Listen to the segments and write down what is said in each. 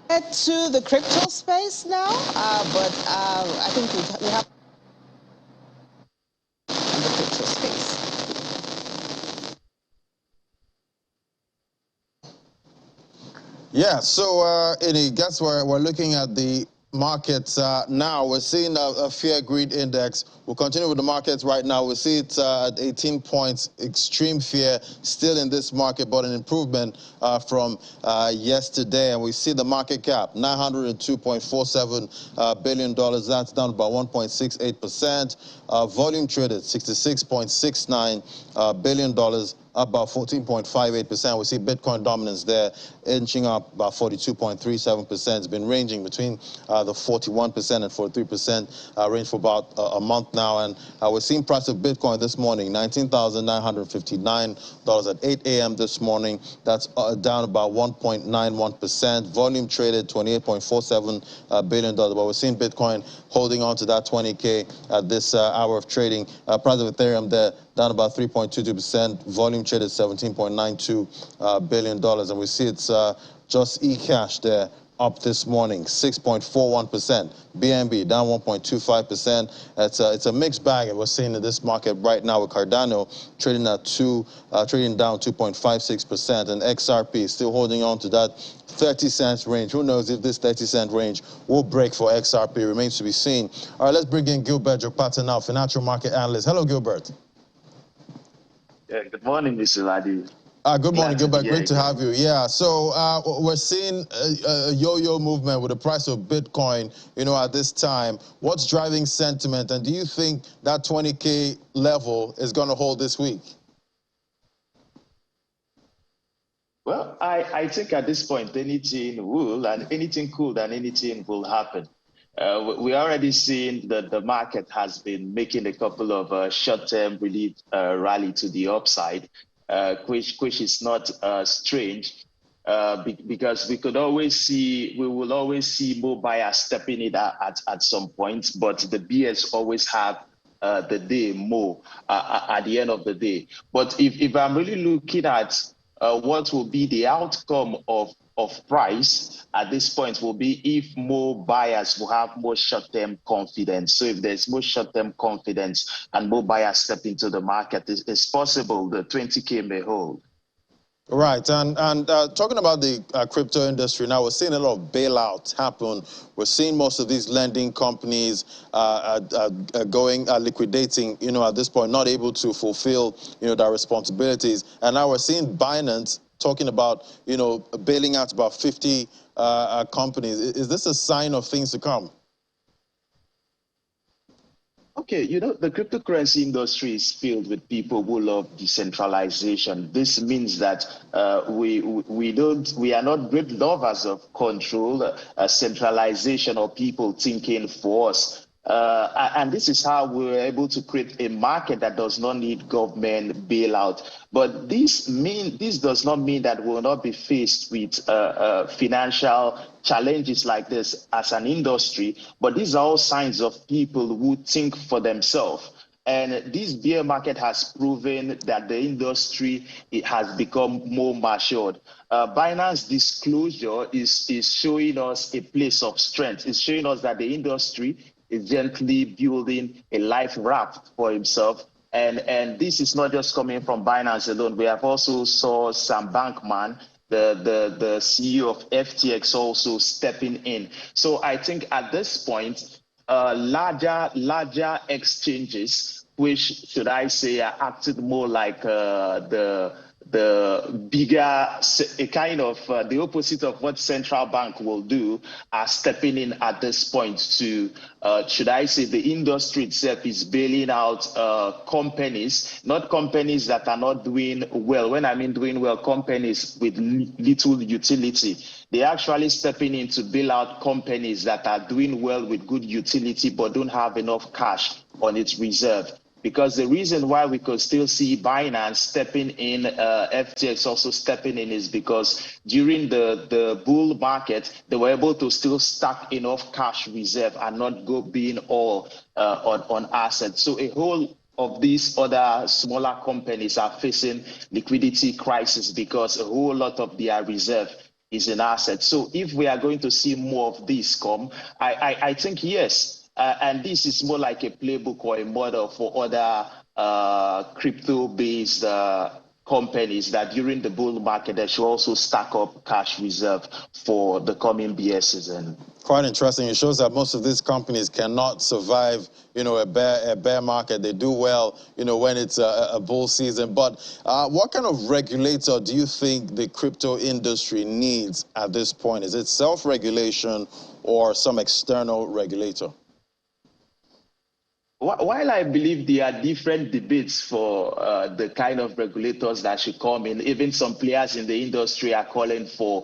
Head to the crypto space now, but I think we have the crypto space. Yeah, so Eddie, guess we're looking at the markets now. We're seeing a fear greed index. We'll continue with the markets right now. We see it at 18 points, extreme fear still in this market, but an improvement from yesterday. And we see the market cap, $902.47 billion. That's down about 1.68%. Volume traded, $66.69 billion, about 14.58%. We see Bitcoin dominance there, inching up about 42.37%. It's been ranging between the 41% and 43% range for about a month now. And we're seeing price of Bitcoin this morning, $19,959 at 8 a.m. this morning. That's down about 1.91%. Volume traded $28.47 billion. But we're seeing Bitcoin holding on to that 20K at this hour of trading. Price of Ethereum there, down about 3.22%. Volume traded $17.92 billion. And we see it's just eCash there, up this morning, 6.41%. BNB down 1.25%. It's a mixed bag, and we're seeing in this market right now with Cardano trading at trading down 2.56%, and XRP still holding on to that 30 cents range. Who knows if this 30-cent range will break for XRP? Remains to be seen. All right, let's bring in Gilbert Jokpata now, financial market analyst. Hello, Gilbert. Yeah, good morning, Mr. Ladi. Good morning, Gilbert. Great to have you. Yeah, so we're seeing a yo-yo movement with the price of Bitcoin, at this time. What's driving sentiment, and do you think that 20K level is going to hold this week? Well, I think at this point, anything will, and anything could, and anything will happen. We already seen that the market has been making a couple of short-term relief rally to the upside. Which is not strange, because we will always see more buyers stepping in at some point, but the bears always have the day more at the end of the day. But if I'm really looking at what will be the outcome of price at this point, will be if more buyers will have more short-term confidence. So if there's more short-term confidence and more buyers step into the market, it's possible the 20K may hold. Right, and talking about the crypto industry now, we're seeing a lot of bailouts happen. We're seeing most of these lending companies liquidating, at this point, not able to fulfill, their responsibilities. And now we're seeing Binance talking about, bailing out about 50 companies. Is this a sign of things to come? Okay, the cryptocurrency industry is filled with people who love decentralization. This means that we are not great lovers of control, centralization, or people thinking for us. And this is how we were able to create a market that does not need government bailout. But this does not mean that we will not be faced with financial challenges like this as an industry. But these are all signs of people who think for themselves. And this bear market has proven that the industry has become more matured. Binance disclosure is showing us a place of strength. It's showing us that the industry is gently building a life raft for himself. And this is not just coming from Binance alone. We have also saw Sam Bankman, the CEO of FTX, also stepping in. So I think at this point, larger exchanges, which should I say are acting more like the bigger, a kind of the opposite of what central bank will do, are stepping in at this point to, should I say, the industry itself is bailing out companies, not companies that are not doing well. When I mean doing well, companies with little utility. They're actually stepping in to bail out companies that are doing well with good utility but don't have enough cash on its reserve. Because the reason why we could still see Binance stepping in, FTX also stepping in, is because during the bull market, they were able to still stack enough cash reserve and not go being all on assets. So a whole of these other smaller companies are facing liquidity crisis because a whole lot of their reserve is an asset. So if we are going to see more of this come, I think yes. And this is more like a playbook or a model for other crypto-based companies that during the bull market, they should also stack up cash reserve for the coming bear season. Quite interesting. It shows that most of these companies cannot survive, a bear market. They do well, when it's a bull season. But what kind of regulator do you think the crypto industry needs at this point? Is it self-regulation or some external regulator? While I believe there are different debates for the kind of regulators that should come in, even some players in the industry are calling for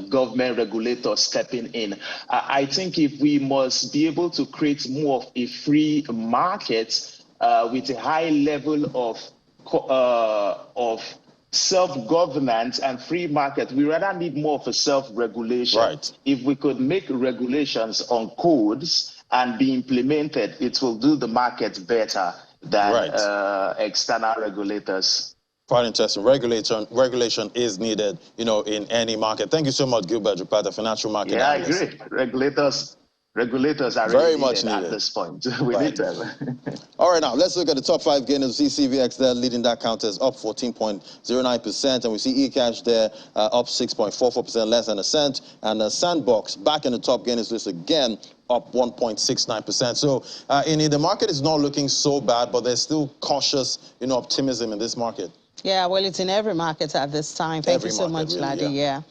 government regulators stepping in. I think if we must be able to create more of a free market with a high level of self-governance and free market, we rather need more of a self-regulation. Right. If we could make regulations on codes and be implemented, it will do the market better than external regulators. Quite interesting. Regulation is needed, in any market. Thank you so much, Gilbert Rupata, financial market analyst. I agree. Regulators are very really much needed at this point. We need them. All right, now let's look at the top 5 gainers. We see CVX there leading that counters up 14.09%, and we see eCash there up 6.44%, less than a cent, and Sandbox back in the top gainers list again, up 1.69%. So the market is not looking so bad, but there's still cautious, optimism in this market. Yeah, well, it's in every market at this time. Thank you so much, really, Ladi. Yeah.